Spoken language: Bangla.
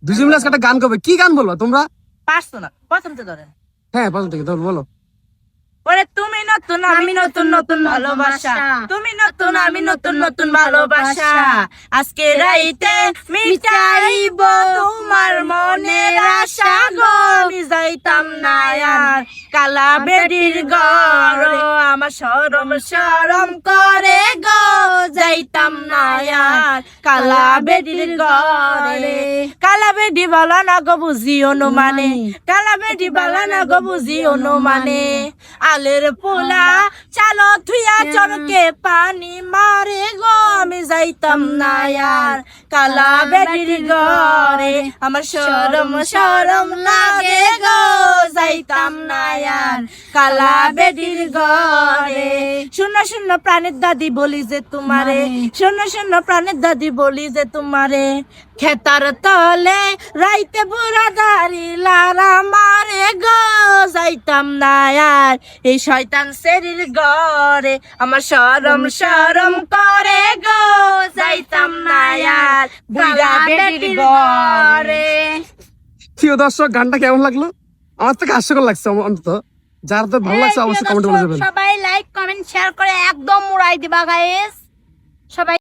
দুজন মিলে আজকে একটা গান করবে, কি গান বলবো তোমরা? পারছো না, প্রথম তো ধরেন। হ্যাঁ প্রথম থেকে ধর বলো। ওরে তুমি নতুন আমি নতুন, নতুন ভালোবাসা, তুমি নতুন আমি নতুন, নতুন ভালোবাসা, আজকে রাইতে মিটাইব তোমার মনের আশা গো, আমি যাইতাম না আর কালা বেডির ঘর, আমার শরম শরম করে গো, যাইতাম না আর কালা বেডির ঘরে। কালা বেডি বলা না গো বুঝি অনুমানে, কালা বেডি বলা না গো বুঝি অনুমানে, আলের পোলা চালো থুয়া চরকে পানি মারে গো, আমি যাইতাম না আর কালা বেডির ঘরে, আমার শরম শরম লাগে গো, যাইতাম না আর কালা বেডির ঘরে। শূন্য শূন্য প্রাণের দাদি বলি যে তোমারে, শূন্য শূন্য প্রাণের দাদি বলি যে তোমারে, খেতার তলে রাইতে বুড়া দাড়ি লারা মারে গো, যাইতাম না আর এই শয়তান শরীর ঘরে, আমার শরম শরম করে গো, যাইতাম না আর বুড়া বেটির ঘরে। প্রিয় দর্শক, গানটা কেমন লাগলো? আমার থেকে হাস্যকর লাগছে অন্তত। যার তো ভালো লাগছে অবশ্যই কমেন্ট করে যাবেন। সবাই লাইক কমেন্ট শেয়ার করে একদম উড়াই দিবা গাইস সবাই।